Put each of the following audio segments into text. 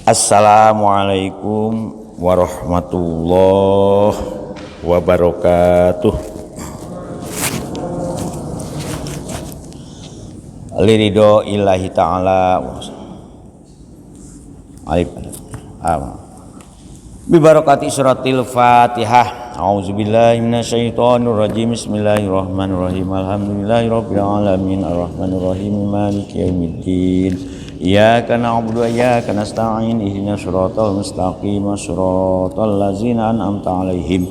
Assalamualaikum warahmatullahi wabarakatuh. Liridho illahi ta'ala bi barakati suratil Fatihah. A'udzubillahi minasyaitonir rajim. Bismillahirrahmanirrahim. Alhamdulillahirabbil alamin arrahmanirrahim maliki yaumiddin. Iyyaka na'budu wa iyyaka nasta'in ihdinas siratal mustaqim siratal ladzina an'amta 'alaihim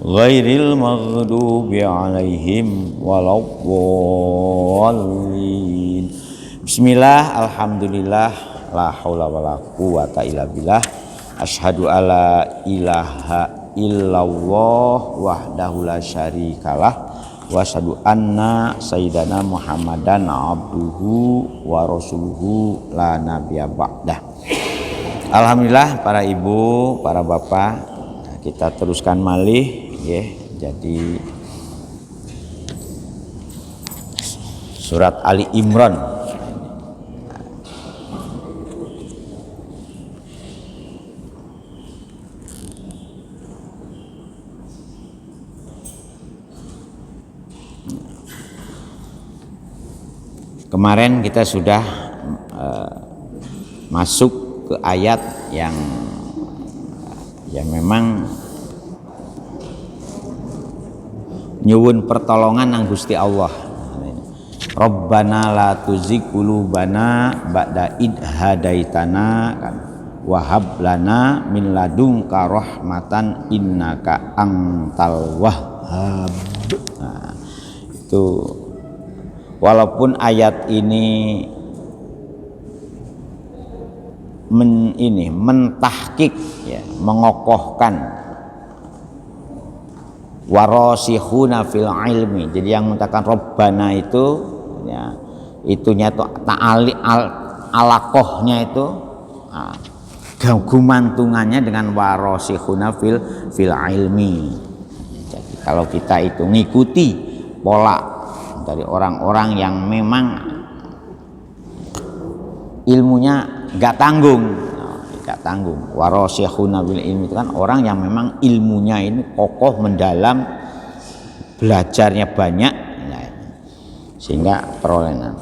ghairil maghdubi 'alaihim waladdallin. Bismillah, alhamdulillah, la haula wala quwata illa billah. Asyhadu alla ilaha illallah wahdahu la syarikalah wa asyhadu anna sayyidana Muhammadan abduhu wa rasuluhu la nabiyya ba'dah. Alhamdulillah para ibu, para bapak, kita teruskan malih nggih. Jadi surat Ali Imran. Kemarin kita sudah masuk ke ayat yang memang nyuwun pertolongan nang Gusti Allah. Rabbana la tuzigh qulubana ba'da id hadaitana kan wa hab lana min ladunka rahmatan innaka antal wahhab. Nah, itu walaupun ayat ini mentahkik ya, mengokohkan warasikhuna fil ilmi. Jadi yang mengatakan Rabbana itu ya, itunya itu ta'ali alakohnya itu gumantungannya dengan warasikhuna fil ilmi. Jadi kalau kita itu ngikuti pola dari orang-orang yang memang ilmunya gak tanggung, warasikhuna bil ilmi itu kan orang yang memang ilmunya ini kokoh, mendalam, belajarnya banyak, sehingga perolehan.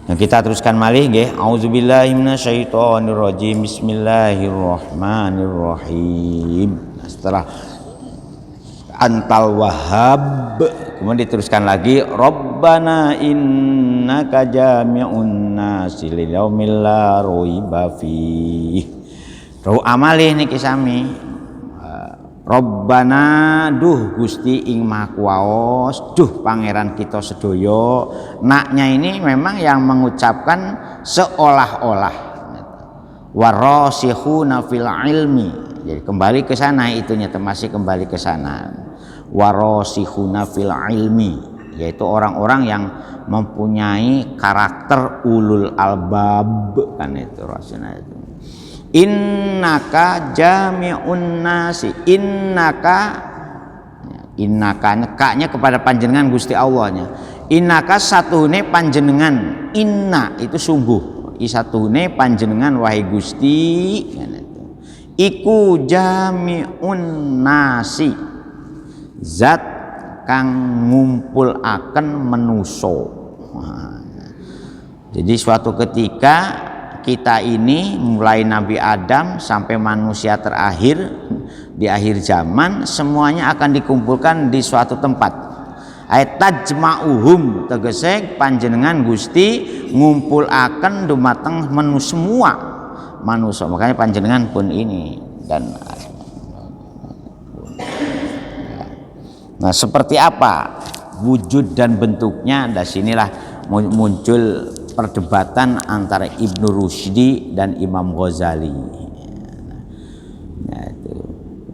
Nah, kita teruskan malih nggih. Auzubillahi minasyaitonir rajim. Bismillahirrahmanirrahim. Nah, setelah antal wahhab kemudian diteruskan lagi Rabbana innaka jami'un nasi liyaumil la raiba fihi. Ro amalih niki sami. Rabbana duh Gusti ing Maha Kuwaos, duh pangeran kita sedaya. Naknya ini memang yang mengucapkan seolah-olah warasikhuna fil ilmi. Jadi kembali ke sana, itunya masih kembali ke sana. Warasikhuna fil ilmi, yaitu orang-orang yang mempunyai karakter ulul albab, kan itu rasanya itu. Innaka jami'un nasi, innaka nekaknya kepada panjenengan Gusti Allahnya. Innaka satune panjenengan, inna itu sungguh, isatune panjenengan wahai Gusti, kan itu. Iku jami'un nasi, zat kang ngumpulaken manusa. Jadi suatu ketika kita ini mulai Nabi Adam sampai manusia terakhir di akhir zaman, semuanya akan dikumpulkan di suatu tempat. Tajma'uhum tegese panjenengan Gusti ngumpulaken dumateng semua manusia. Makanya panjenengan pun ini dan nah, seperti apa wujud dan bentuknya? Dari sinilah muncul perdebatan antara Ibnu Rushdi dan Imam Ghazali. Nah, itu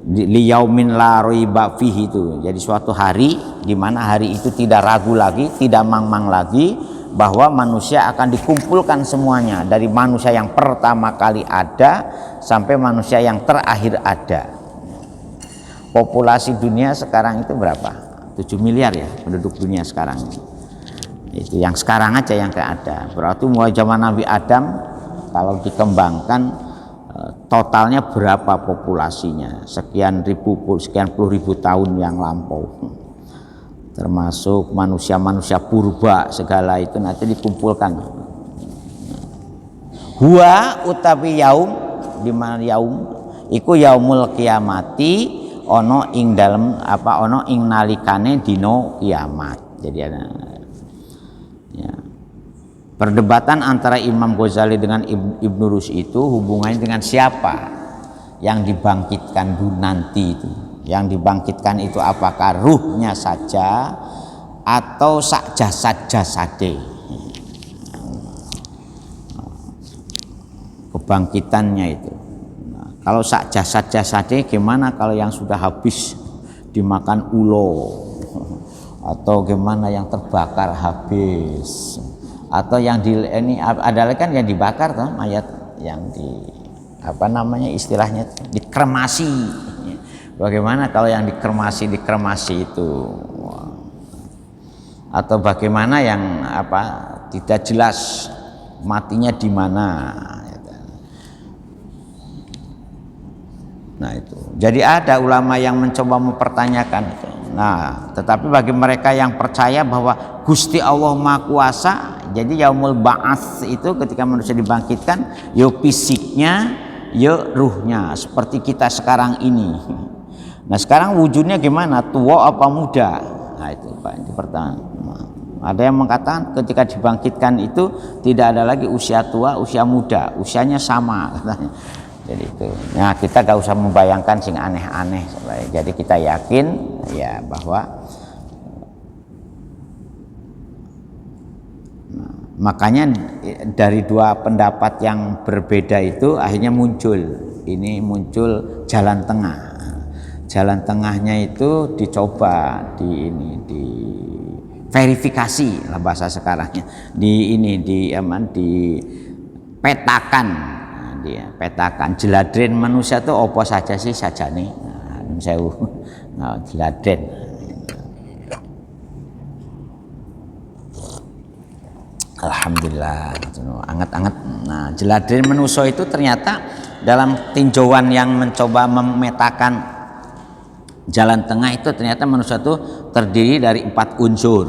liyaumin la raiba fihi itu. Jadi suatu hari di mana hari itu tidak ragu lagi, tidak mang-mang lagi bahwa manusia akan dikumpulkan semuanya, dari manusia yang pertama kali ada sampai manusia yang terakhir ada. Populasi dunia sekarang itu berapa? 7 miliar ya penduduk dunia sekarang. Itu yang sekarang aja yang ada. Berarti mulai zaman Nabi Adam kalau dikembangkan totalnya berapa populasinya, sekian puluh ribu tahun yang lampau, termasuk manusia purba segala itu nanti dikumpulkan. Huwa utawi yaum, di mana yaum iku yaumul kiamati, ono ing dalem ono ing nalikane dino kiamat. Jadi ada ya, perdebatan antara Imam Ghazali dengan Ibnu Rus itu hubungannya dengan siapa yang dibangkitkan nanti itu. Yang dibangkitkan itu apakah ruhnya saja atau sak jasad-jasade. Kebangkitannya itu. Nah, kalau sak jasad-jasade gimana kalau yang sudah habis dimakan ulo, atau gimana yang terbakar habis, atau yang ini adalah kan yang dibakar toh, mayat yang di istilahnya dikremasi. Bagaimana kalau yang dikremasi itu, atau bagaimana yang tidak jelas matinya di mana. Nah itu. Jadi ada ulama yang mencoba mempertanyakan itu. Nah, tetapi bagi mereka yang percaya bahwa Gusti Allah Maha Kuasa, jadi yaumul ba'ats itu ketika manusia dibangkitkan, yo fisiknya, yo ruhnya, seperti kita sekarang ini. Nah, sekarang wujudnya gimana? Tua apa muda? Nah, itu Pak, itu pertanyaan. Nah, ada yang mengatakan ketika dibangkitkan itu tidak ada lagi usia tua, usia muda, usianya sama katanya. Jadi itu, nah kita gak usah membayangkan sing aneh-aneh, jadi kita yakin ya bahwa makanya dari dua pendapat yang berbeda itu akhirnya muncul muncul jalan tengah. Jalan tengahnya itu dicoba di verifikasi lah bahasa sekarangnya, dipetakan. Dia petakan jeladren manusia itu apa saja sih sajane. Nah, jeladren. Alhamdulillah, anget-anget. Nah, jeladren manusia itu ternyata dalam tinjauan yang mencoba memetakan jalan tengah itu ternyata manusia itu terdiri dari 4 unsur.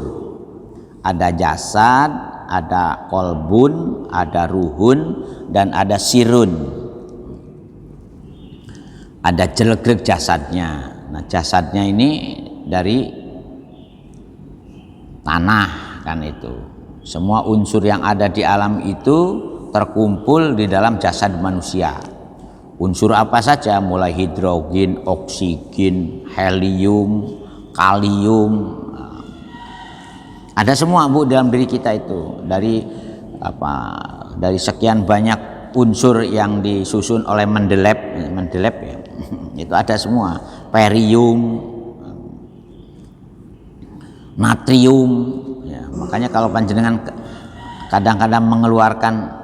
Ada jasad, ada kolbun, ada ruhun, dan ada sirun. Ada jelegreg jasadnya. Nah, jasadnya ini dari tanah kan itu. Semua unsur yang ada di alam itu terkumpul di dalam jasad manusia. Unsur apa saja, mulai hidrogen, oksigen, helium, kalium. Ada semua Bu dalam diri kita itu, dari sekian banyak unsur yang disusun oleh Mendeleb ya, itu ada semua, barium, natrium ya, makanya kalau panjenengan kadang-kadang mengeluarkan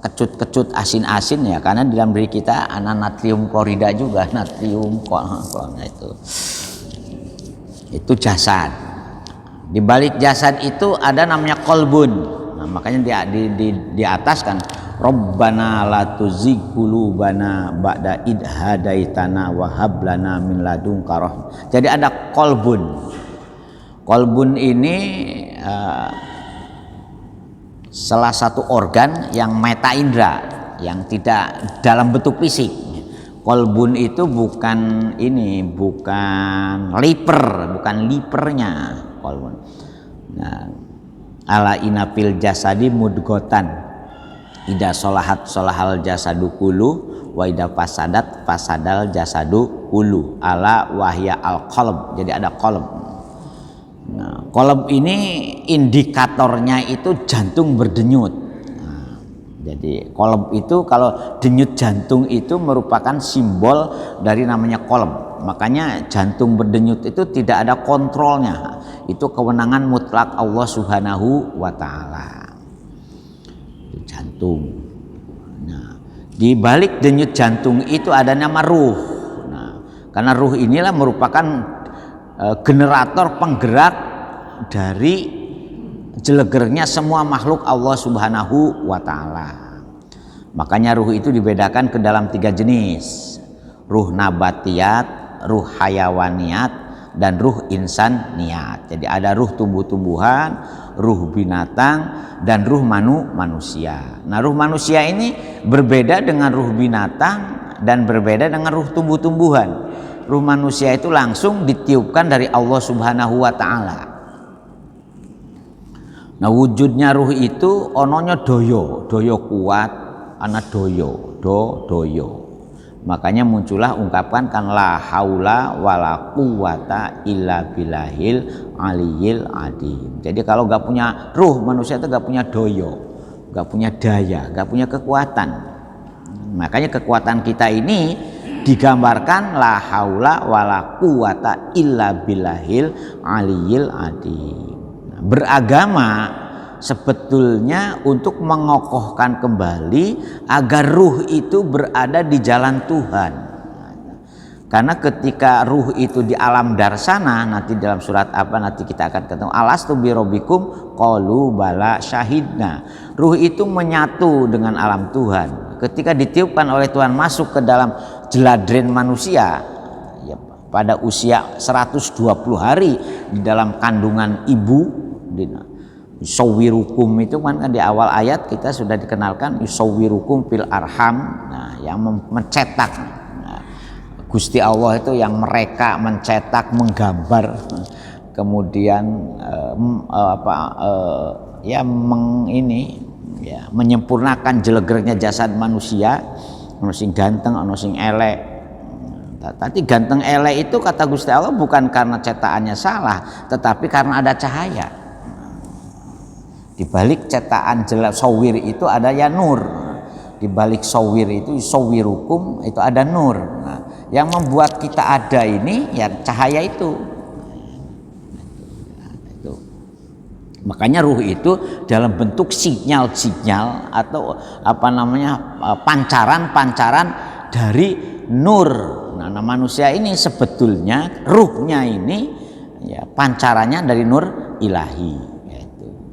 kecut-kecut asin-asin ya karena di dalam diri kita ada natrium klorida juga, natrium itu jasad. Di balik jasad itu ada namanya kolbun. Nah, makanya di atas kan Rabbana la tuzigh qulubana ba'da id hadaitana wa hab lana min ladunka rahmah. Jadi ada kolbun. Kolbun ini salah satu organ yang meta indra, yang tidak dalam bentuk fisik. Kolbun itu bukan lipernya kolbun. Nah, ala inafil jasadi mudgotan ida solahat solahal jasadu kulu wa ida fasadal jasadu kulu ala wahya al qalb. Jadi ada qalb. Nah, qalb ini indikatornya itu jantung berdenyut. Nah, jadi qalb itu kalau denyut jantung itu merupakan simbol dari namanya qalb. Makanya jantung berdenyut itu tidak ada kontrolnya. Itu kewenangan mutlak Allah Subhanahu wa taala. Jantung. Nah, di balik denyut jantung itu ada nama ruh. Nah, karena ruh inilah merupakan generator penggerak dari jelegernya semua makhluk Allah Subhanahu wa taala. Makanya ruh itu dibedakan ke dalam 3 jenis. Ruh nabatiyat, ruh hayawaniat, dan ruh insaniyat. Jadi ada ruh tumbuh-tumbuhan, ruh binatang, dan ruh manusia. Nah, ruh manusia ini berbeda dengan ruh binatang dan berbeda dengan ruh tumbuh-tumbuhan. Ruh manusia itu langsung ditiupkan dari Allah Subhanahu wa taala. Nah, wujudnya ruh itu ononya doyo kuat, ana doyo. Makanya muncullah ungkapan kan la haula wala quwata illa billahil aliyil adim. Jadi kalau nggak punya ruh, manusia itu nggak punya doyo, nggak punya daya, nggak punya kekuatan. Makanya kekuatan kita ini digambarkan la haula wala quwata illa billahil aliyil adim. Nah, beragama sebetulnya untuk mengokohkan kembali agar ruh itu berada di jalan Tuhan. Karena ketika ruh itu di alam darsana, nanti dalam surat apa nanti kita akan ketemu, alastu birabbikum qalu bala syahidna. Ruh itu menyatu dengan alam Tuhan. Ketika ditiupkan oleh Tuhan masuk ke dalam jeladren manusia, ya, pada usia 120 hari di dalam kandungan ibu, yusawirukum itu kan di awal ayat kita sudah dikenalkan yusawirukum fil arham. Nah, yang mencetak, nah, Gusti Allah itu yang mereka mencetak, menggambar, kemudian menyempurnakan jelegernya jasad manusia, ono sing ganteng, ono sing elek. Tapi ganteng elek itu kata Gusti Allah bukan karena cetakannya salah, tetapi karena ada cahaya. Di balik cetakan jelas sawir itu ada ya nur. Di balik sawir itu sawirukum itu ada nur. Nah, yang membuat kita ada ini ya cahaya itu. Makanya ruh itu dalam bentuk sinyal-sinyal atau pancaran-pancaran dari nur. Nah, manusia ini sebetulnya ruhnya ini ya pancarannya dari nur ilahi.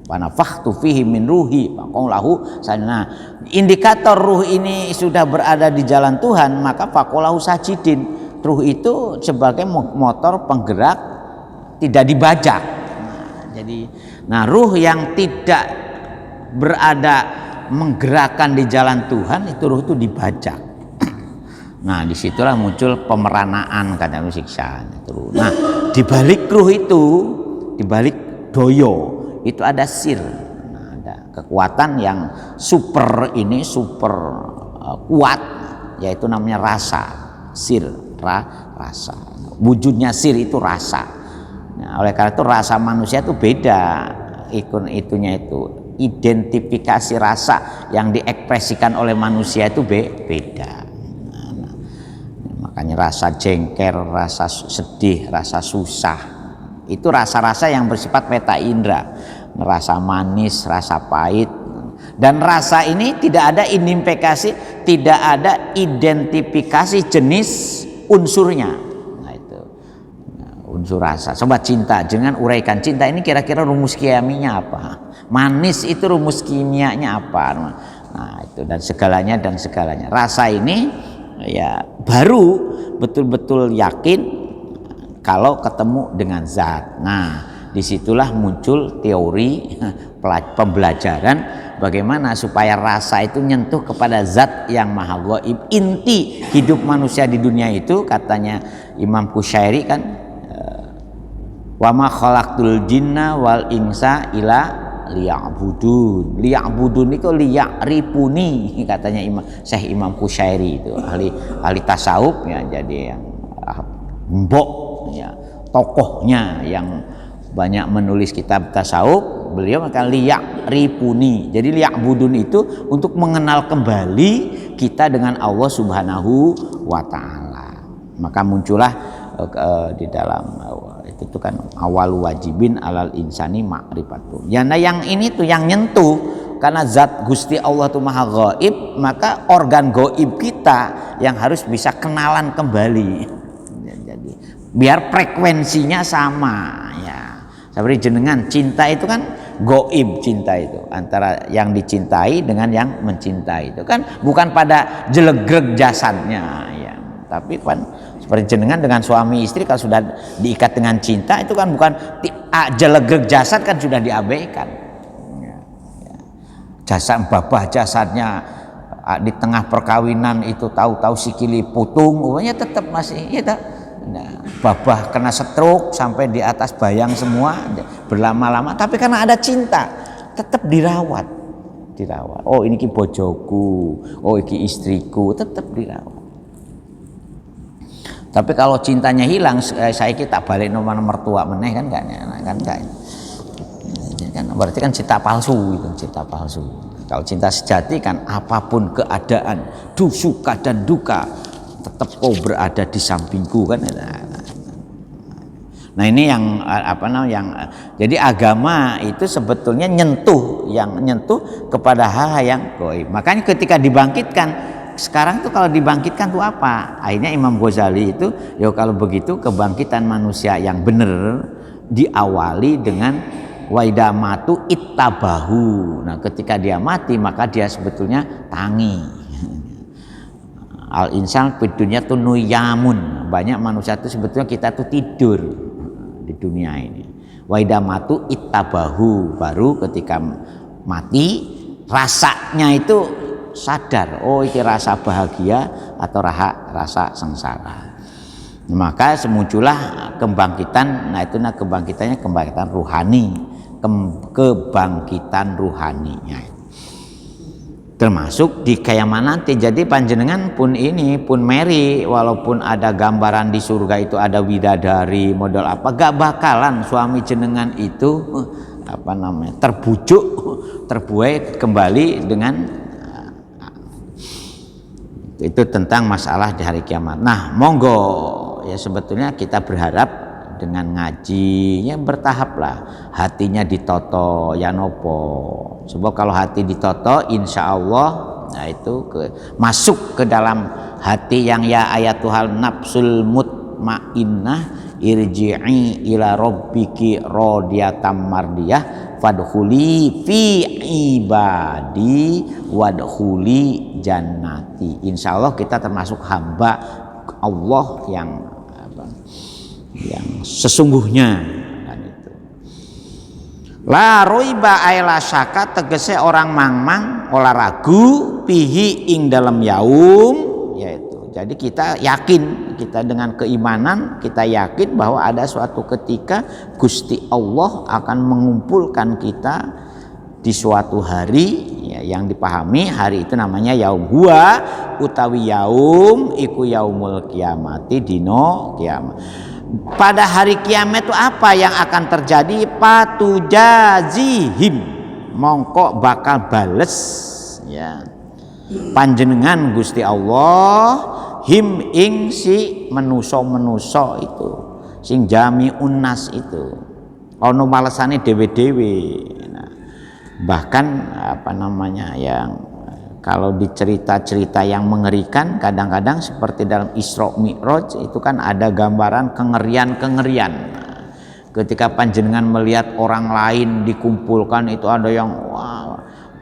Wanafakhtu fihi min ruhi faqaulahu. Nah, indikator ruh ini sudah berada di jalan Tuhan, maka faqaulahu sajidin. Ruh itu sebagai motor penggerak tidak dibajak. Nah, ruh yang tidak berada menggerakkan di jalan Tuhan itu ruh itu dibajak. Nah, disitulah muncul pemeranaan kata siksa. Nah, di balik ruh itu, di balik doyo itu ada sir, nah, ada kekuatan yang super kuat, yaitu namanya rasa. Sir, rasa. Wujudnya sir itu rasa. Nah, oleh karena itu rasa manusia itu beda, itunya itu identifikasi rasa yang diekspresikan oleh manusia itu beda. Nah, makanya rasa jengker, rasa sedih, rasa susah, itu rasa-rasa yang bersifat peta indera. Rasa manis, rasa pahit, dan rasa ini tidak ada identifikasi jenis unsurnya. Nah, itu unsur rasa. Sobat cinta, jangan uraikan cinta ini kira-kira rumus kimianya apa? Manis itu rumus kimianya apa? Nah, itu dan segalanya. Rasa ini ya baru betul-betul yakin kalau ketemu dengan zat. Nah, disitulah muncul teori pembelajaran bagaimana supaya rasa itu nyentuh kepada zat yang maha gaib. Inti hidup manusia di dunia itu katanya Imam Qushairi kan, wa ma khalaqtul jinna wal insa ila liya'budun. Liya'budun itu liya'rifuni katanya Syekh Imam Qushairi itu ahli tasawuf ya, jadi yang mbok ya, tokohnya yang banyak menulis kitab tasawuf, beliau akan liya'rifuni. Jadi liya'budun itu untuk mengenal kembali kita dengan Allah Subhanahu wa taala. Maka muncullah di dalam itu kan awal wajibin alal insani ma'rifatu. Ya, nah yang ini tuh yang nyentuh karena zat Gusti Allah itu maha gaib, maka organ gaib kita yang harus bisa kenalan kembali. Jadi biar frekuensinya sama ya. Seperti jenengan cinta itu kan goib cinta itu, antara yang dicintai dengan yang mencintai itu kan bukan pada jelegreg jasadnya ya, tapi kan seperti jenengan dengan suami istri kalau sudah diikat dengan cinta itu kan bukan jelegreg jasad kan sudah diabaikan ya, ya. Jasad babah jasadnya di tengah perkawinan itu tahu-tahu sikili putung pokoknya tetap masih ya tak. Nah, babah kena stroke sampai di atas bayang semua berlama-lama, tapi karena ada cinta tetap dirawat. Oh ini ki bojoku, oh ini istriku, tetap dirawat. Tapi kalau cintanya hilang, saya kita balik nomor mertua meneh kan enggak kan berarti kan cinta palsu itu, cinta palsu. Kalau cinta sejati kan apapun keadaan, suka dan duka tetap kau berada di sampingku kan. Nah ini yang jadi agama itu sebetulnya nyentuh kepada hal-hal yang gaib. Makanya ketika dibangkitkan sekarang tuh kalau dibangkitkan tuh apa? Akhirnya Imam Ghazali itu ya kalau begitu kebangkitan manusia yang benar diawali dengan waidamatu ittabahu. Nah ketika dia mati maka dia sebetulnya tangi. Al insan fid dunya tuh nuyamun. Banyak manusia itu sebetulnya kita tuh tidur di dunia ini. Waidamatu ittabahu, baru ketika mati rasanya itu sadar, oh ini rasa bahagia atau rasa sengsara. Maka semuncullah kebangkitan. Nah itu kebangkitannya kebangkitan ruhani, kebangkitan ruhaninya. Termasuk di kiamat nanti. Jadi panjenengan pun meri walaupun ada gambaran di surga itu ada bidadari model apa, gak bakalan suami jenengan itu terbuai kembali dengan itu tentang masalah di hari kiamat. Nah monggo ya sebetulnya kita berharap dengan ngajinya bertahap lah, hatinya ditoto ya nopo. Sebab kalau hati ditoto insya Allah nah itu masuk ke dalam hati yang ya ayatuhal nafsul mutmainnah irji'i ila rabbiki radiyatan mardiyah fadkhuli fi ibadi wadkhuli jannati. Insya Allah kita termasuk hamba Allah yang sesungguhnya kan itu. La roiba aila syaka tegese orang mangmang olah ragu pihi ing dalam yaum, yaitu jadi kita yakin, kita dengan keimanan kita yakin bahwa ada suatu ketika Gusti Allah akan mengumpulkan kita di suatu hari ya, yang dipahami hari itu namanya yaum huwa utawi yaum iku yaumul kiamati dino kiamat. Pada hari kiamat itu apa yang akan terjadi? Patujazihim, mongko bakal bales ya panjenengan Gusti Allah him ing si menuso itu sing jami unas itu ono balesane dewe-dewe. Nah, bahkan yang kalau di cerita-cerita yang mengerikan kadang-kadang seperti dalam Isra Mi'raj itu kan ada gambaran kengerian-kengerian. Ketika panjenengan melihat orang lain dikumpulkan itu ada yang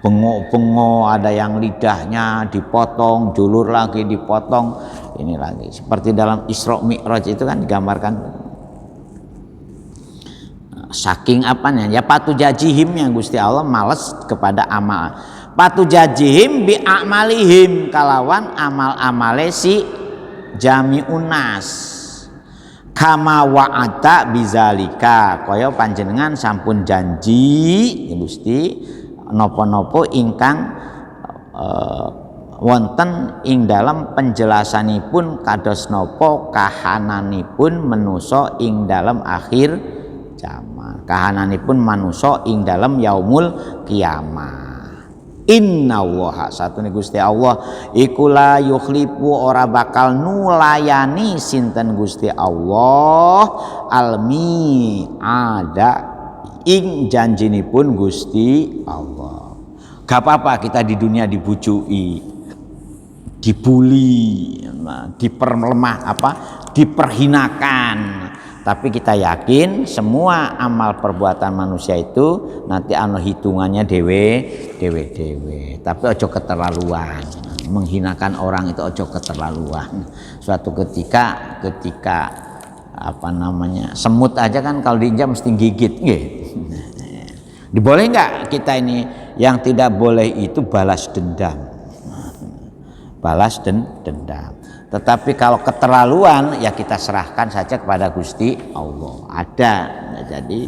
bengok-bengok, ada yang lidahnya dipotong, julur lagi dipotong, ini lagi. Seperti dalam Isra Mi'raj itu kan digambarkan saking apanya ya patujajihim yang Gusti Allah males kepada amal. Patujajihim bi a'malihim kalawan amal-amale si jami'un nas kama wa'ata bizalika kaya panjenengan sampun janji ya Gusti napa-napa ingkang wonten ing dalam penjelasanipun kados napa kahananipun manusa ing dalam akhir zaman, kahananipun manusa ing dalam yaumul kiamah. Inna Allah satune Gusti Allah iku la yukhlifu ora bakal nulayani sinten Gusti Allah almi ada ing janjinipun Gusti Allah. Gak apa-apa kita di dunia dibujuki, dibuli, diperlemah diperhinakan, Tapi kita yakin semua amal perbuatan manusia itu nanti ana hitungannya dewe. Tapi ojo keterlaluan. Menghinakan orang itu ojo keterlaluan. Suatu ketika semut aja kan kalau diinjak mesti gigit. Boleh nggak kita ini? Yang tidak boleh itu balas dendam. Dendam. Tetapi kalau keterlaluan ya kita serahkan saja kepada Gusti Allah. Ada.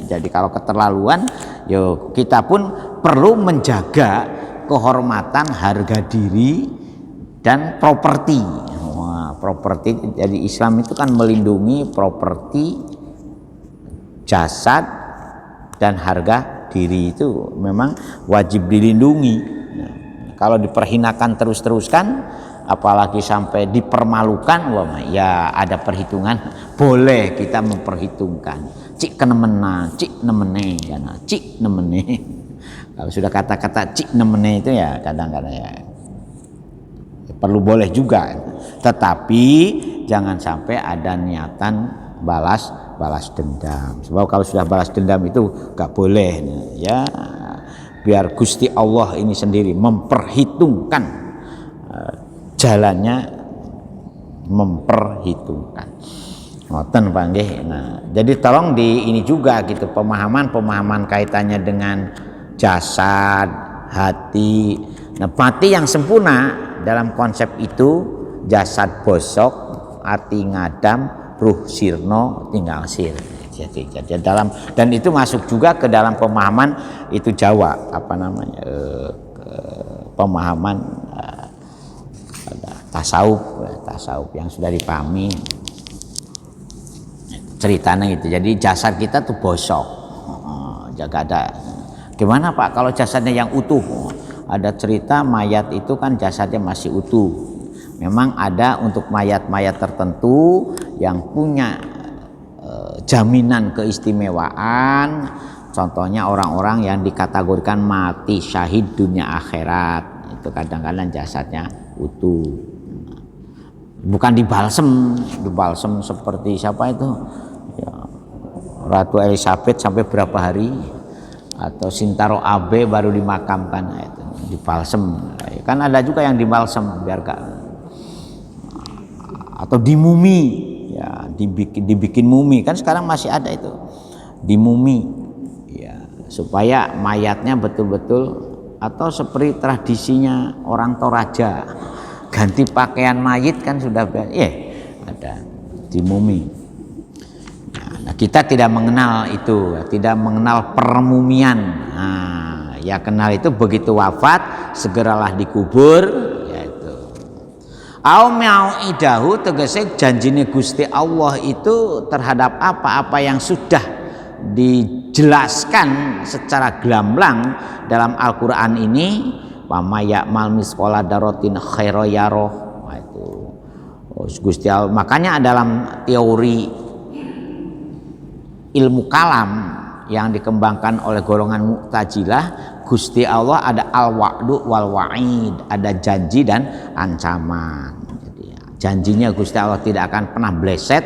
Jadi kalau keterlaluan, yo kita pun perlu menjaga kehormatan, harga diri dan properti. Properti. Jadi Islam itu kan melindungi properti, jasad dan harga diri itu memang wajib dilindungi. Nah, kalau diperhinakan terus-teruskan, apalagi sampai dipermalukan, ya ada perhitungan. Boleh kita memperhitungkan. Cik kenemena, cik nemene, cik nemene. Kalau sudah kata-kata cik nemene itu ya kadang-kadang ya perlu boleh juga. Tetapi jangan sampai ada niatan balas dendam. Sebab kalau sudah balas dendam itu gak boleh. Ya biar Gusti Allah ini sendiri memperhitungkan jalannya, memperhitungkan. Ngoten panggih. Nah, jadi tolong ini juga gitu pemahaman kaitannya dengan jasad, hati. Nah, hati yang sempurna dalam konsep itu jasad bosok, hati ngadam, ruh sirno, tinggal sir. Jadi dalam dan itu masuk juga ke dalam pemahaman itu Jawa pemahaman tasawuf yang sudah dipahami ceritanya gitu. Jadi jasad kita tuh bosok, jaga ada. Gimana Pak kalau jasadnya yang utuh? Ada cerita mayat itu kan jasadnya masih utuh. Memang ada untuk mayat-mayat tertentu yang punya jaminan keistimewaan. Contohnya orang-orang yang dikategorikan mati syahid dunia akhirat. Itu kadang-kadang jasadnya utuh. Bukan dibalsem seperti siapa itu? Ya, Ratu Elizabeth sampai berapa hari? Atau Sintaro Abe baru dimakamkan, itu dibalsem. Kan ada juga yang dibalsem biar gak, atau dimumi, ya dibikin mumi kan sekarang masih ada itu dimumi, ya supaya mayatnya betul-betul, atau seperti tradisinya orang Toraja ganti pakaian mayit kan sudah ada dimumi. Nah, kita tidak mengenal itu, tidak mengenal permumian. Nah, ya kenal itu begitu wafat segeralah dikubur, yaitu au mau'idahu tegese janjine Gusti Allah itu terhadap apa-apa yang sudah dijelaskan secara gamblang dalam Al-Qur'an ini. Wa may ya'mal misqala dzarratin khairan yarah. Itu Gusti Allah. Makanya dalam teori ilmu kalam yang dikembangkan oleh golongan Mu'tazilah, Gusti Allah ada al-wa'du wal wa'id, ada janji dan ancaman. Jadi, janjinya Gusti Allah tidak akan pernah bleset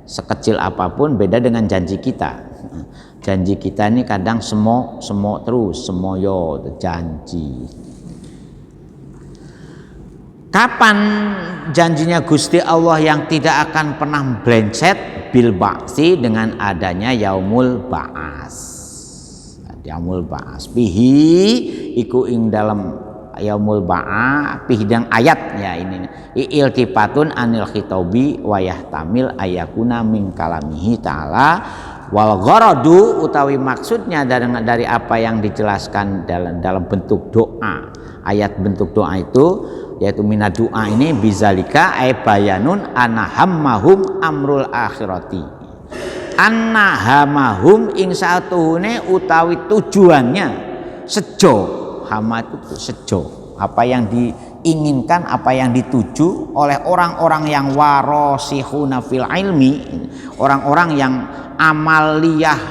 sekecil apapun, beda dengan janji kita. Janji kita ini kadang semok terus, semoyo janji. Kapan janjinya Gusti Allah yang tidak akan pernah bleset? Bil ba'si, dengan adanya yaumul ba'as. Yaumul ba'as bihi iku ing dalam yaumul ba'a bihi dang ayat ya ini iltifatun anil khitobi wa yahtamil ayakuna min kalamihi ta'ala wal gharadu utawi maksudnya dari apa yang dijelaskan dalam bentuk doa. Ayat bentuk doa itu yaitu minad doa ini bizalika ay bayanun anahammahum amrul akhirati. Anahamahum ing satuhune utawi tujuannya sejo. Hama itu sejo. Apa yang diinginkan, apa yang dituju oleh orang-orang yang warasihuna fil ilmi, orang-orang yang amaliyah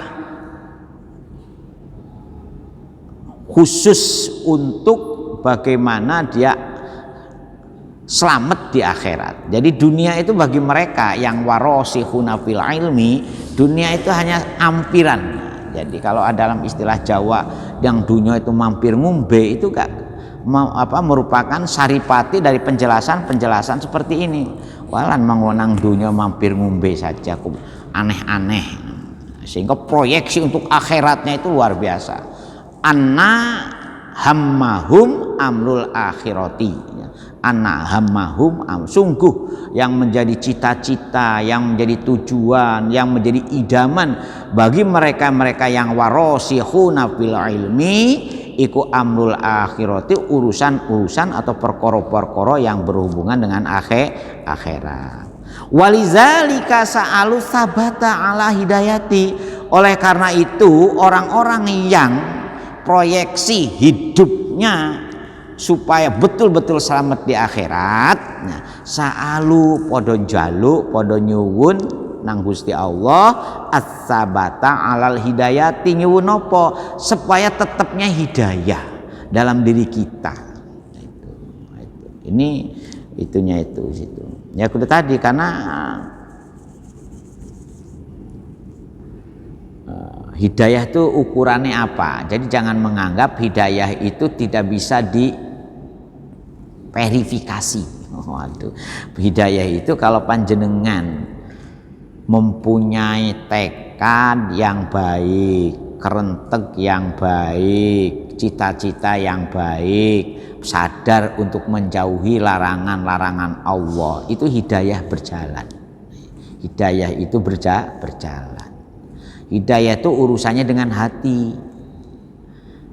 khusus untuk bagaimana dia selamat di akhirat. Jadi dunia itu bagi mereka yang warosihuna fil ilmi, dunia itu hanya ampiran. Jadi kalau dalam istilah Jawa yang dunia itu mampir ngumbe itu merupakan saripati dari penjelasan seperti ini. Walan mengonang dunia mampir ngumbe saja, aneh-aneh. Sehingga proyeksi untuk akhiratnya itu luar biasa. Anna hammahum amrul akhirati, anna hammahum sungguh yang menjadi cita-cita, yang menjadi tujuan, yang menjadi idaman bagi mereka-mereka yang warosihuna fil ilmi iku amrul akhirati, urusan-urusan atau perkara-perkara yang berhubungan dengan akhirat. Walizalika sa'alu sabata ala hidayati, oleh karena itu orang-orang yang proyeksi hidupnya supaya betul-betul selamat di akhirat, nah, sa'alu podo njaluk podo nyuwun nang Gusti Allah as-sabata alal hidayati, nyuwun apa supaya tetapnya hidayah dalam diri kita. Ini itunya itu situ. Ya kudu tadi karena hidayah itu ukurannya apa? Jadi jangan menganggap hidayah itu tidak bisa diverifikasi. Waduh, hidayah itu kalau panjenengan mempunyai tekad yang baik, kerentek yang baik, cita-cita yang baik, sadar untuk menjauhi larangan-larangan Allah, itu hidayah berjalan. Hidayah itu berjalan. Hidayah itu urusannya dengan hati.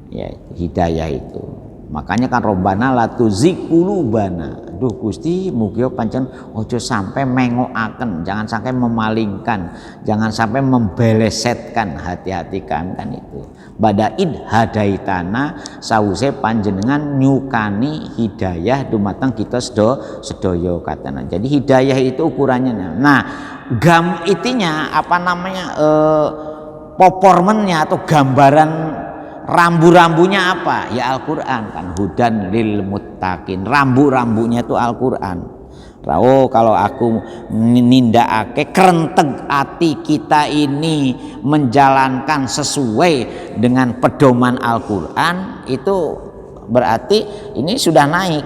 Ya, hidayah itu. Makanya kan Robbana la tuzigh qulubana. Duh Gusti, mugia pancen ojo sampai mengokaken, jangan sampai memalingkan, jangan sampai membelesetkan hati-hati kami kan itu. Badaid hadaitana sause panjenengan nyukani hidayah dumateng kita sedaya katana. Jadi hidayah itu ukurannya. Nah, itinya apa namanya popormennya atau gambaran rambu-rambunya apa? Ya Al-Quran kan, hudan lil muttaqin. Rambu-rambunya itu Al-Quran. Oh, kalau aku nindakake kerenteg hati kita ini menjalankan sesuai dengan pedoman Al-Quran, itu berarti ini sudah naik.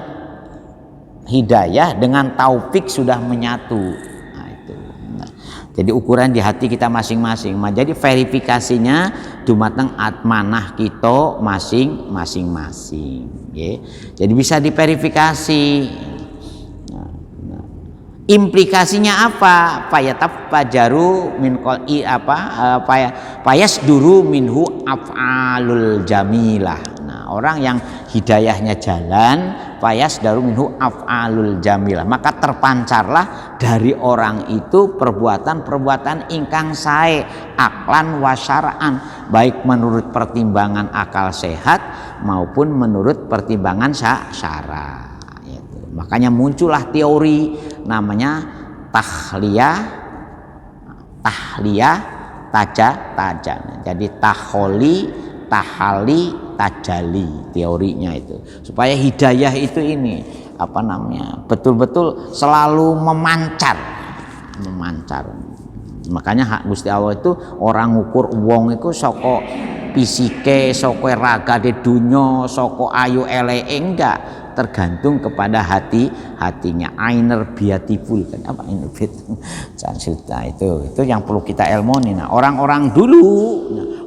Hidayah dengan taufik sudah menyatu. Jadi ukuran di hati kita masing-masing. Jadi verifikasinya dumateng atmanah kita masing-masing. Jadi bisa diverifikasi. Implikasinya apa? Payataffajaru min qol'i payasduru minhu af'alul jamilah. Nah, orang yang hidayahnya jalan, payasdaru minhu af'alul jamilah, maka terpancarlah dari orang itu perbuatan-perbuatan ingkang sae aklan wa syar'an, baik menurut pertimbangan akal sehat maupun menurut pertimbangan syara. Makanya muncullah teori namanya tahliyah taja. Jadi tahali tajali, teorinya itu supaya hidayah itu ini apa namanya betul-betul selalu memancar. Makanya hak Gusti Allah itu orang ngukur wong itu saka fisike, saka raga de dunya, saka ayu eleke, enggak, tergantung kepada hatinya. Inner beautiful kan, apa inner beautiful itu yang perlu kita ilmoni. Nah, orang-orang dulu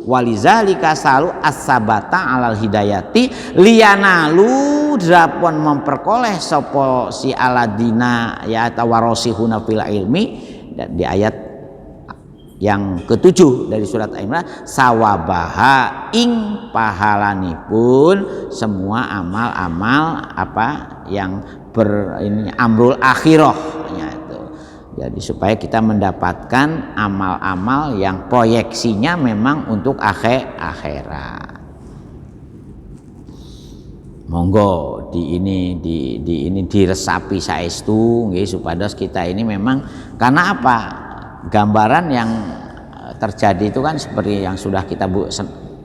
walizalika salu as-sabata alal hidayati liyanalu drapon memperkoleh sapa si aladina ya tawarosihuna fil ilmi. Dan di ayat yang ke-7 dari surat Al-Imran, sawabaha ing pahalanipun semua amal-amal apa yang amrul akhirah ya itu. Jadi supaya kita mendapatkan amal-amal yang proyeksinya memang untuk akhirat. Monggo di ini diresapi saestu nggih supados kita ini memang, karena apa? Gambaran yang terjadi itu kan seperti yang sudah kita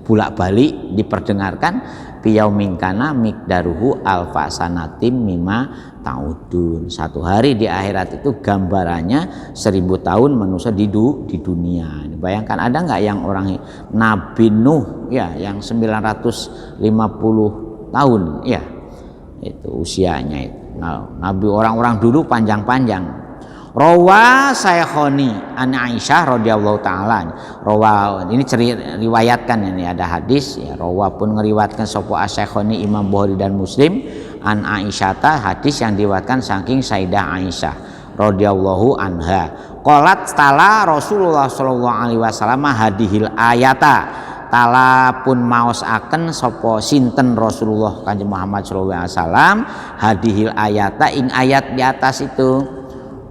bolak-balik diperdengarkan piyaumingkana mikdaruhu alfa sanatim mima taudun. Satu hari di akhirat itu gambarannya 1000 tahun manusia di dunia. Bayangkan ada nggak yang orang Nabi Nuh ya yang 950 tahun ya itu usianya itu. Nah, Nabi orang-orang dulu panjang-panjang. Rawa Saykhoni an Aisyah radhiyallahu taala. Rawa ini riwayatkan ini ada hadis ya. Rawa pun ngeriwayatkan sapa Saykhoni Imam Bukhari dan Muslim an Aisyah hadis yang diriwayatkan saking Sayyidah Aisyah radhiyallahu anha. Qalat tala Rasulullah sallallahu alaihi wasallam hadhil ayata. Tala pun maosaken sapa sinten Rasulullah Kanjeng Muhammad sallallahu alaihi wasallam hadhil ayata ing ayat di atas itu.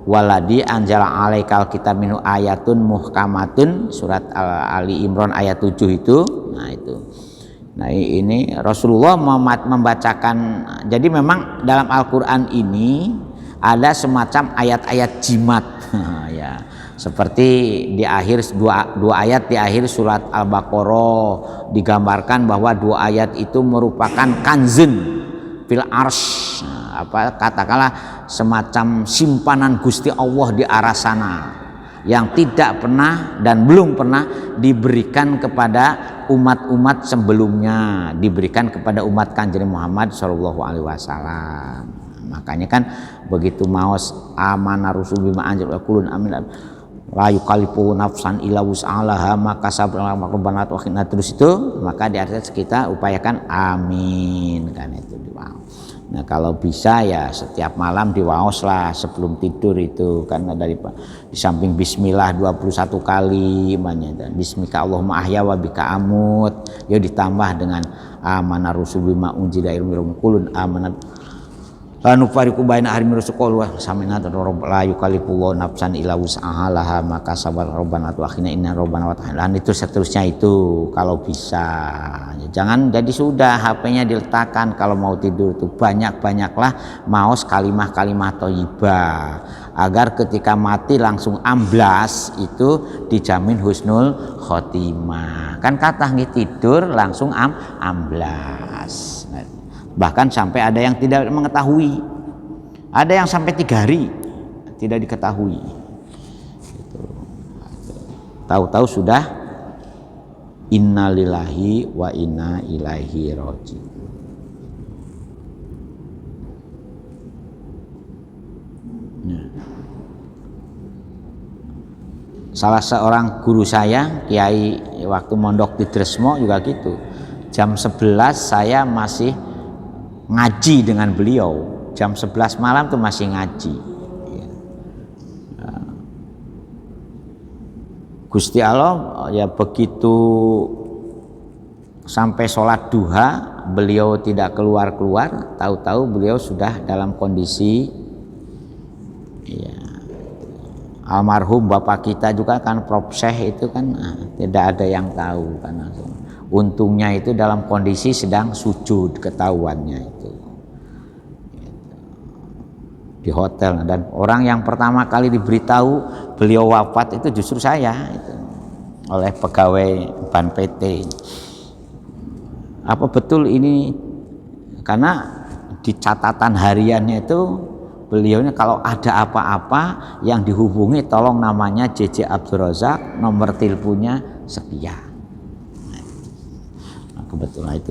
Waladi anjala alaikal kitab minhu ayatun muhkamatun surat Ali Imran ayat 7 itu. Nah itu. Nah ini Rasulullah membacakan. Jadi memang dalam Al-Qur'an ini ada semacam ayat-ayat jimat ya. Seperti di akhir dua ayat di akhir surat Al-Baqarah digambarkan bahwa dua ayat itu merupakan kanzun fil arsy. Katakanlah semacam simpanan Gusti Allah di arah sana yang tidak pernah dan belum pernah diberikan kepada umat-umat sebelumnya, diberikan kepada umat Kanjeng Muhammad sallallahu alaihi wasallam. Makanya kan begitu maos amana rusul bima anzal qulun amin la yukallifu nafsan illa wus'alaha maka sabra makrubanat wa terus itu maka di atas kita upayakan amin kan itu doa. Nah kalau bisa ya setiap malam diwaos lah sebelum tidur itu karena dari di samping bismillah 21 kali dan bismika Allahumma ahya wa bika amut ya ditambah dengan amana rusul bima unzila ilaihi qulun amanat lanu fariqu baina ahli rusukul wa samina la yukallifullahu nafsan illa wus'aha laha maka sabar rabbana wa akhina inna rabbana wa ta'ala itu seterusnya itu kalau bisa. Jangan jadi sudah HP-nya diletakkan kalau mau tidur itu banyak-banyaklah maos kalimah-kalimah thayyibah agar ketika mati langsung amblas itu dijamin husnul khotimah. Kan kata tidur langsung amblas. Bahkan sampai ada yang tidak mengetahui, ada yang sampai 3 hari tidak diketahui. Tahu-tahu sudah innalillahi wa inna ilaihi raji'un. Salah seorang guru saya, Kiai waktu mondok di Dresmo juga gitu. Jam 11 saya masih ngaji dengan beliau, jam 11 malam tuh masih ngaji ya. Gusti Allah ya begitu sampai sholat duha beliau tidak keluar-keluar, tahu-tahu beliau sudah dalam kondisi ya, almarhum bapak kita juga kan Prof Syekh itu kan tidak ada yang tahu kan langsung. Untungnya itu dalam kondisi sedang sujud ketahuannya itu di hotel dan orang yang pertama kali diberitahu beliau wafat itu justru saya itu, oleh pegawai Ban PT. Apa betul ini? Karena di catatan hariannya itu beliaunya kalau ada apa-apa yang dihubungi tolong namanya JJ Abdul Razak, nomor teleponnya sekian. Kebetulan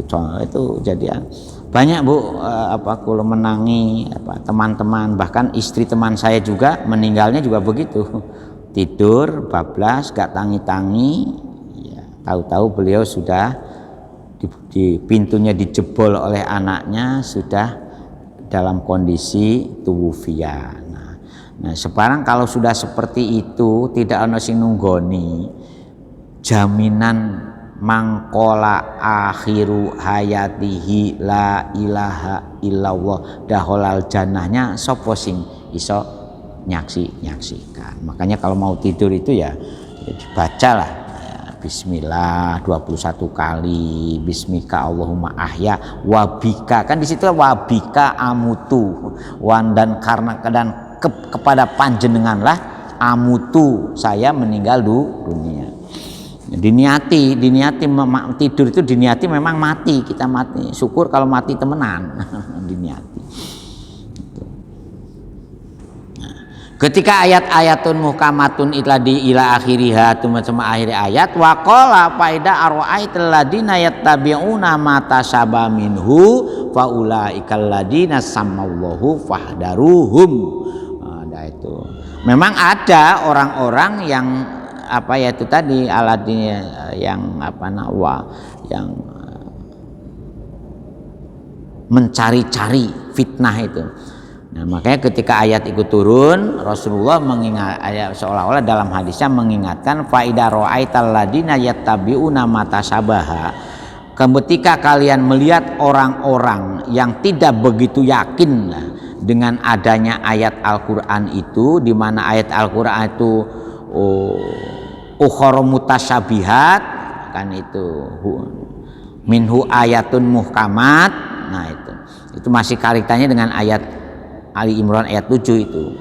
itu jadian banyak Bu kalau menangi teman-teman bahkan istri teman saya juga meninggalnya juga begitu tidur bablas gak tangi-tangi ya, tahu-tahu beliau sudah di pintunya dijebol oleh anaknya sudah dalam kondisi tuwufiya. Nah sekarang kalau sudah seperti itu tidak ono sing nunggoni jaminan mangkola akhiru hayatihi la ilaha illallah daholal jannahnya sopo sing iso nyaksikan. Makanya kalau mau tidur itu ya dibacalah ya, bismillah 21 kali, bismika Allahumma ahya wabika kan di situ wabika amutu wan dan karena kepada panjenenganlah amutu saya meninggal dunia. Diniati tidur itu diniati memang mati, kita mati. Syukur kalau mati temenan. Diniati. Ketika ayat-ayatun muhkamatun itladi ila akhiriha cuma akhir ayat wa qala faida ara'aital ladina yattabi'una ma tasaba minhu fa ulaikal ladina samallahu fahdaruhum. Nah, itu. Memang ada orang-orang yang apa ya itu tadi aladina yang yang mencari-cari fitnah itu. Nah, makanya ketika ayat itu turun, Rasulullah mengingat ayat seolah-olah dalam hadisnya mengingatkan faida ra'aital ladina yattabi'una ma tasabaha. Ketika kalian melihat orang-orang yang tidak begitu yakin dengan adanya ayat Al-Qur'an itu, di mana ayat Al-Qur'an itu ukhara mutasyabihat kan itu minhu ayatun muhkamat. Nah, itu masih kaitannya dengan ayat Ali Imran ayat 7 itu.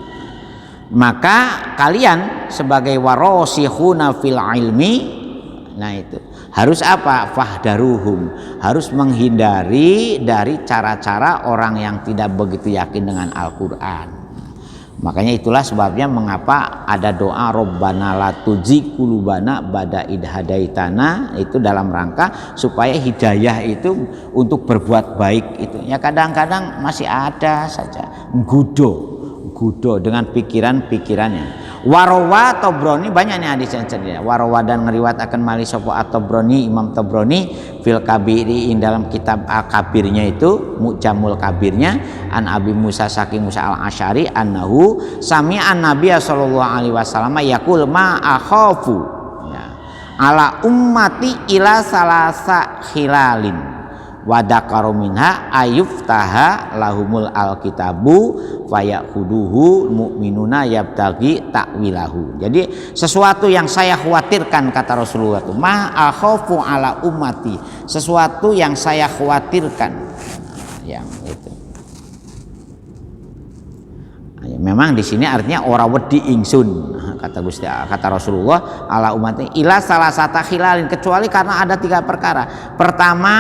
Maka kalian sebagai warasikhuna fil ilmi, nah itu harus apa? Fahdaruhum, harus menghindari dari cara-cara orang yang tidak begitu yakin dengan Al-Qur'an. Makanya itulah sebabnya mengapa ada doa Rabbana la tuzigh qulubana ba'da idh hadaitana, itu dalam rangka supaya hidayah itu untuk berbuat baik itu. Ya kadang-kadang masih ada saja gudo dengan pikiran-pikirannya. Warawa Tobroni, banyak nih hadis yang cerita. Warawa dan ngeriwat akan mali sapa at-Tobroni, Imam Tobroni fil kabiri, dalam kitab kabirnya itu Mu'jamul kabirnya, an Abi Musa saking Musa al-Asy'ari annahu sami'an Nabiy sallallahu alaihi wasallam yaqul ma akhafu ya ala ummati ila salasa khilalin wadakaru minha ayuftaha lahumul alkitabu fayahuduhu mu'minuna yabtagi ta'wilahu. Jadi sesuatu yang saya khawatirkan, kata Rasulullah itu ma akhafu ala ummati, sesuatu yang saya khawatirkan yang itu. Memang di sini artinya ora wedi ingsun, kata Rasulullah ala umatnya ila salah satu khilalin, kecuali karena ada 3 perkara. Pertama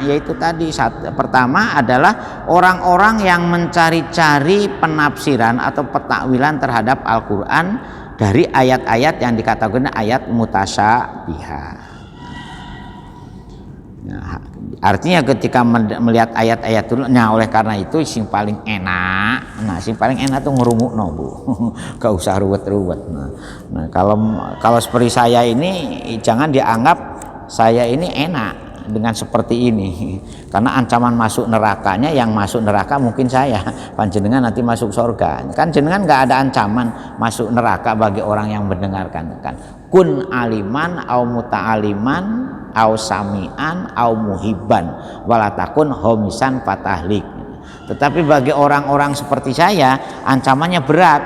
yaitu tadi pertama adalah orang-orang yang mencari-cari penafsiran atau petakwilan terhadap Al-Qur'an dari ayat-ayat yang dikatakan ayat mutasyabihah. Nah, artinya ketika melihat ayat-ayat dulu, nah oleh karena itu sing paling enak, sing paling enak tuh ngerungokno Bu, gak usah ruwet-ruwet. Nah kalau seperti saya ini jangan dianggap saya ini enak dengan seperti ini, karena ancaman masuk nerakanya yang masuk neraka mungkin saya, panjenengan nanti masuk surga. Kan jenengan nggak ada ancaman masuk neraka bagi orang yang mendengarkan kan. Kun aliman au muta'aliman au sami'an au muhibban walatakun homisan fatahlik. Tetapi bagi orang-orang seperti saya ancamannya berat.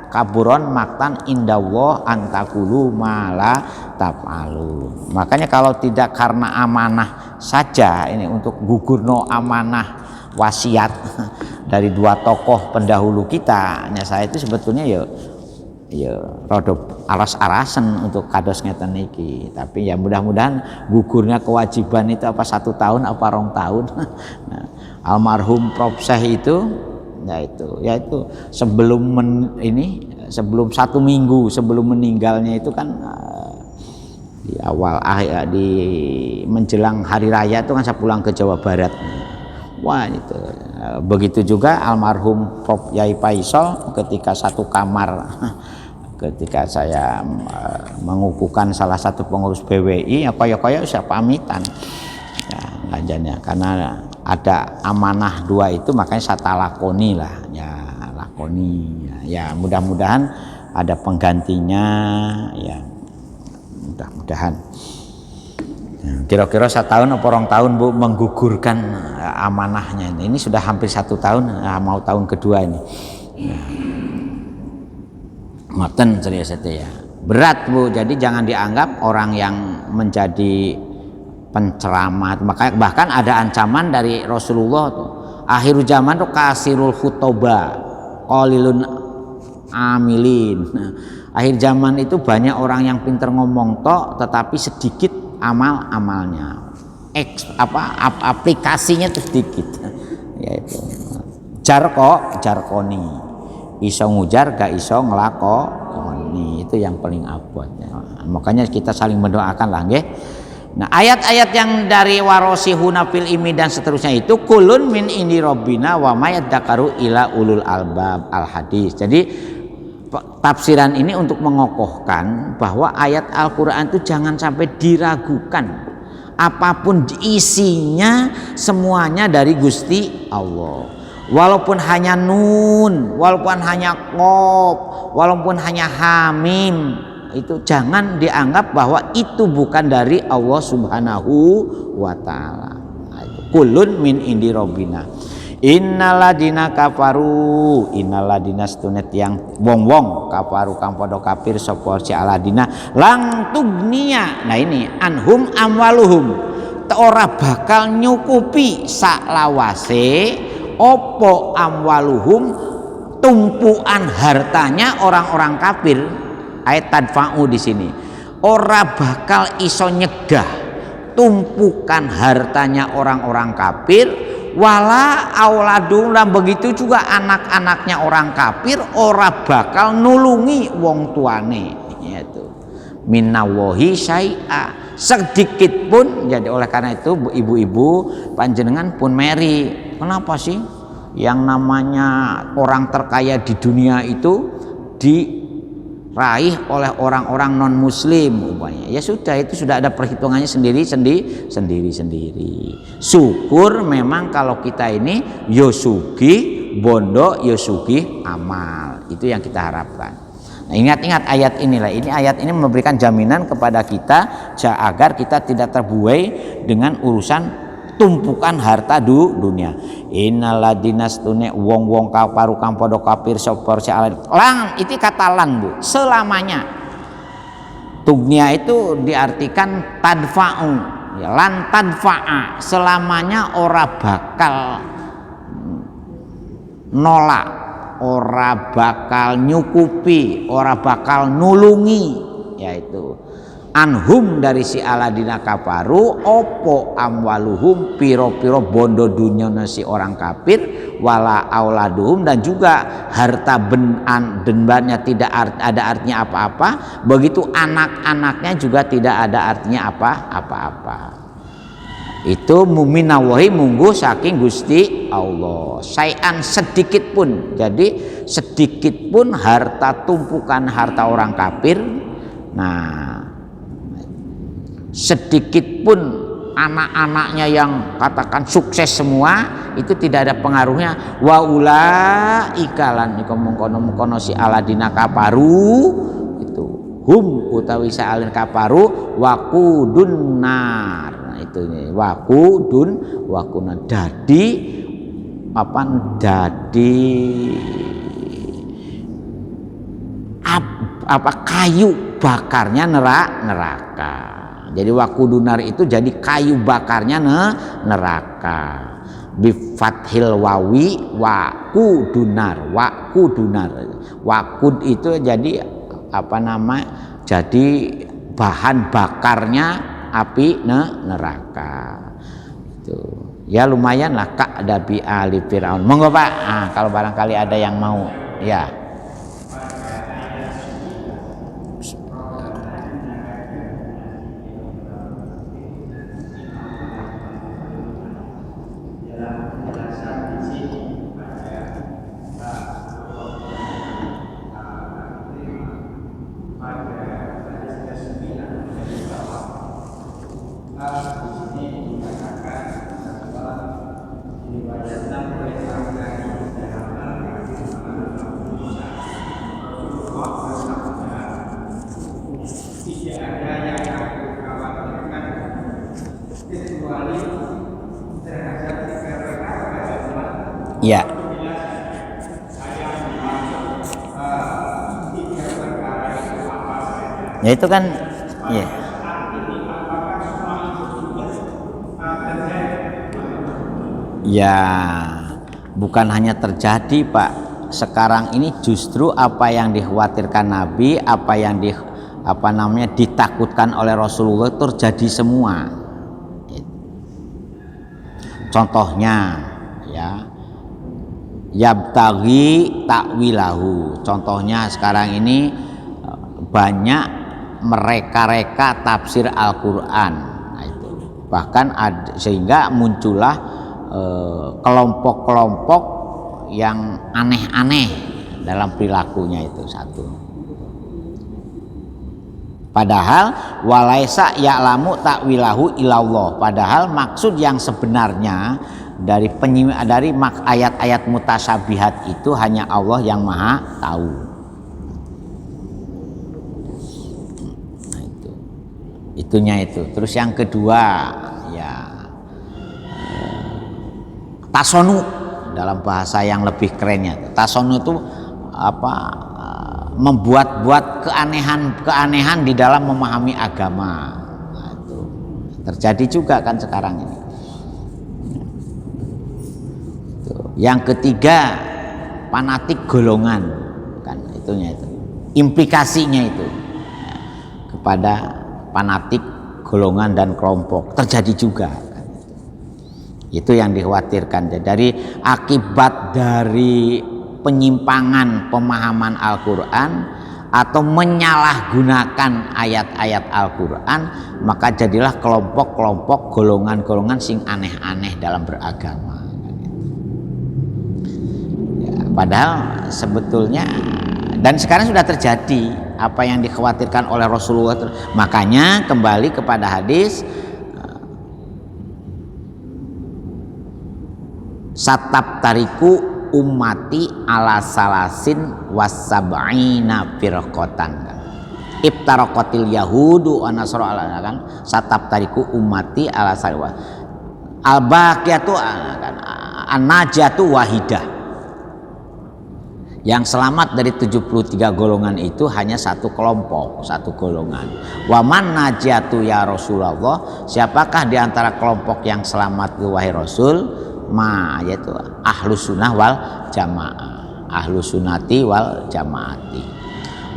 Kaburon maktan indallah antakulu mala taf'alu. Makanya kalau tidak karena amanah saja, ini untuk gugurno amanah wasiat dari 2 tokoh pendahulu kita, saya itu sebetulnya ya rodok aras-arasen untuk kados ngeten iki. Tapi ya mudah-mudahan gugurnya kewajiban itu apa 1 tahun apa 2 tahun. Nah, almarhum Prof Syekh itu yaitu sebelum sebelum 1 minggu sebelum meninggalnya itu kan di awal di menjelang hari raya itu kan saya pulang ke Jawa Barat. Wah itu begitu juga almarhum Prof Yai Faisal ketika satu kamar ketika saya mengukuhkan salah satu pengurus BWI, kaya saya pamitan ya ngajarnya, karena ada amanah 2 itu makanya saya talakoni lah ya, lakoni ya, mudah-mudahan ada penggantinya ya, mudah-mudahan. Kira-kira 1 tahun atau 2 tahun Bu menggugurkan amanahnya ini sudah hampir 1 tahun, mau tahun kedua ini. Ngoten serius itu ya, berat Bu. Jadi jangan dianggap orang yang menjadi penceramah, makanya bahkan ada ancaman dari Rasulullah tuh, akhir zaman tuh kasirul khutoba qalilun amilin. Akhir zaman itu banyak orang yang pinter ngomong tok tetapi sedikit amalnya. Aplikasinya itu sedikit. Yaitu jarkoni. Iso ngujar gak iso nglakoni. Itu yang paling abot. Makanya kita saling mendoakan lah nggih. Nah, ayat-ayat yang dari warosihuna fil ilmi dan seterusnya itu kulun min indi rabbina wa mayadzakaru ila ulul albab al hadis. Jadi tafsiran ini untuk mengokohkan bahwa ayat Al-Qur'an itu jangan sampai diragukan. Apapun isinya semuanya dari Gusti Allah. Walaupun hanya nun, walaupun hanya qaf, walaupun hanya hamim, itu jangan dianggap bahwa itu bukan dari Allah Subhanahu wa taala. Kulun min indi rabbina. Innaladina kafaru, innaladina stunet yang wong-wong kafaru kang padha kafir sapa si aladina lang tugniya. Nah ini anhum amwaluhum, ora bakal nyukupi saklawase opo amwaluhum tumpuan hartanya orang-orang kafir. Ayat tadfa'u di sini ora bakal iso nyegah tumpukan hartanya orang-orang kafir, wala auladum, dan begitu juga anak-anaknya orang kafir ora bakal nulungi wong tuane, yaitu minallahi syai'a sedikit pun. Jadi oleh karena itu ibu-ibu panjenengan pun meri, kenapa sih yang namanya orang terkaya di dunia itu diraih oleh orang-orang non muslim umpamanya? Ya sudah, itu sudah ada perhitungannya sendiri. Syukur memang kalau kita ini yosugi bondo yosugi amal, itu yang kita harapkan. Nah, ingat ayat inilah, ini ayat ini memberikan jaminan kepada kita agar kita tidak terbuai dengan urusan tumpukan harta dunia. Innaladina stune wong-wong kafaru kang padha kafir sapa lang, itu kata lan Bu, selamanya. Tugnia itu diartikan tadfa'u, ya, lan tadfa'a, selamanya ora bakal nolak, ora bakal nyukupi, ora bakal nulungi, yaitu anhum dari si aladina kafaru opo amwaluhum piro-piro bondo dunia si orang kafir, wala auladuhum, dan juga harta denbannya tidak ada artinya apa-apa, begitu anak-anaknya juga tidak ada artinya apa-apa. Itu muminallahi munggu saking Gusti Allah, sayan sedikit pun. Jadi sedikit pun harta tumpukan harta orang kafir, nah sedikit pun anak-anaknya yang katakan sukses semua, itu tidak ada pengaruhnya. Wa ulaika lan iku mengkono si aladina kafaru, itu hum utawi sa'alin kafaru waqudun nar. Nah itu ini waquna dadi kayu bakarnya neraka. Jadi wakudunar itu jadi kayu bakarnya neraka. Bifathil wawi wakudunar. Wakud itu jadi jadi bahan bakarnya api neraka. Itu ya lumayan lah kak dabi ali Firaun. Monggo Pak, kalau barangkali ada yang mau ya. Ya. Ya itu kan ya. Ya, bukan hanya terjadi Pak, sekarang ini justru apa yang dikhawatirkan Nabi, apa yang ditakutkan oleh Rasulullah terjadi semua. Contohnya ya, yabtaghi ta'wilahu. Contohnya sekarang ini banyak mereka-reka tafsir Al-Qur'an. Nah, itu. Bahkan sehingga muncullah kelompok-kelompok yang aneh-aneh dalam perilakunya itu satu. Padahal walaisa ya'lamu ta'wilahu ilallah. Padahal maksud yang sebenarnya dari ayat-ayat mutasyabihat itu hanya Allah yang Maha tahu. Nah, itunya itu. Terus yang kedua ya tasonu, dalam bahasa yang lebih kerennya. Tasonu itu membuat-buat keanehan di dalam memahami agama. Nah, itu terjadi juga kan sekarang ini. Yang ketiga fanatik golongan, kan itunya itu. Implikasinya itu kepada fanatik golongan dan kelompok terjadi juga. Itu yang dikhawatirkan. Dari akibat dari penyimpangan pemahaman Al-Quran atau menyalahgunakan ayat-ayat Al-Quran, maka jadilah kelompok-kelompok, golongan-golongan sing aneh-aneh dalam beragama. Ya, padahal sebetulnya dan sekarang sudah terjadi apa yang dikhawatirkan oleh Rasulullah. Makanya kembali kepada hadis satap tariku ummati ala salasin wasab'ina firqatan. Ibtaraqatil yahudu wa nasara ala kan satap tariku ummati ala salwa. Al baqiyatu kan an-najatu wahidah. Yang selamat dari 73 golongan itu hanya satu kelompok, satu golongan. Wa man najatu ya Rasulullah, siapakah di antara kelompok yang selamat itu wahai Rasul? Yaitu ahlus sunnah wal jamaah, ahlus sunnati wal jamaati.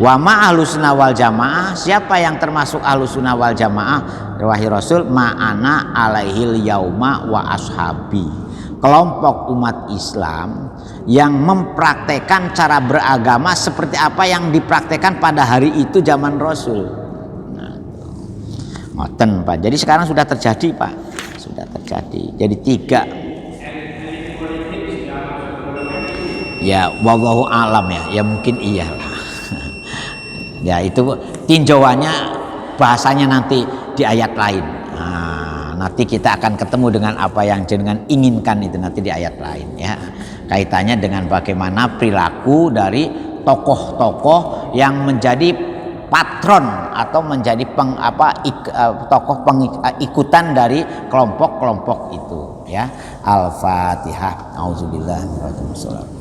Wa ma ahlus sunnah wal jamaah, siapa yang termasuk ahlus sunnah wal jamaah wahai Rasul? Ma'ana alaihil yauma wa ashabi, kelompok umat Islam yang mempraktekkan cara beragama seperti apa yang dipraktekkan pada hari itu zaman Rasul. Nah, ngoten Pak. Jadi sekarang sudah terjadi Pak, sudah terjadi. Jadi tiga. Ya wallahu alam ya mungkin iyalah. Ya itu tinjauannya bahasanya nanti di ayat lain. Nah, nanti kita akan ketemu dengan apa yang jenengan inginkan itu nanti di ayat lain ya. Kaitannya dengan bagaimana perilaku dari tokoh-tokoh yang menjadi patron atau menjadi tokoh pengikutan dari kelompok-kelompok itu ya. Al-Fatihah. Auzubillahi minasyaitonir rajim.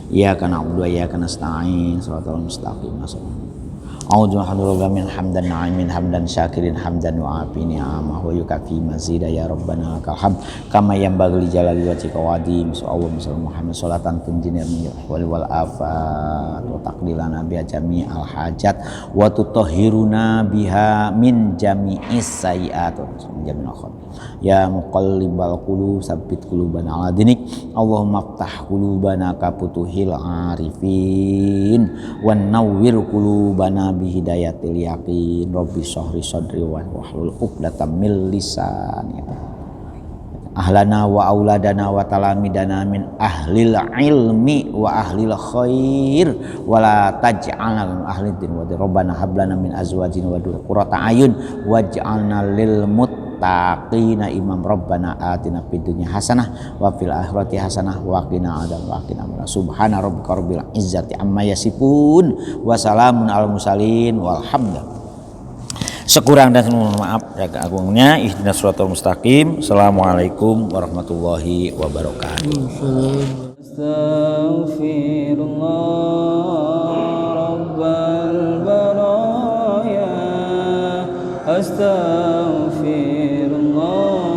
Iyyaka na'budu wa iyyaka nasta'in. Shiratal mustaqim. A'udzu billahi min hamdan na'imin hamdan syakirin hamdan wa afini amah wa yukafi mazida ya rabbana lakal hamd kama yanbaghi li jalali wajhika wa adim sallallahu Muhammad salatan tunjina min wal afat wa taqdilana biha jami'al hajat wa tutahhiruna biha min jami'is sayiat wa jami'al khair ya muqallibal qulub sabbit qulubana ala dinik Allahumma aftah qulubana ka futuhil arifin wan nawwir qulubana bihidayatil yaqin rabbi shrah sadri wa hlul 'uqdatam min lisani ahlana wa auladana wa talamidana min ahlil ilmi wa ahlil khair wa la taj'alna min ahlid din wa rabbana hab lana min azwajina wa qurrata ayun waj'alna lil muttaqina imam rabbana atina fid dunya hasanah wa fil akhirati hasanah wa qina adzabannar subhana rabbika rabbil izzati amma yasifun wa salamun alal mursalin walhamdulillah. Sekurang dan maaf ya keagungnya. Ihdinas shiratal mustaqim. Assalamualaikum warahmatullahi wabarakatuh. Astaghfirullah rabbal baraya. Astaghfirullah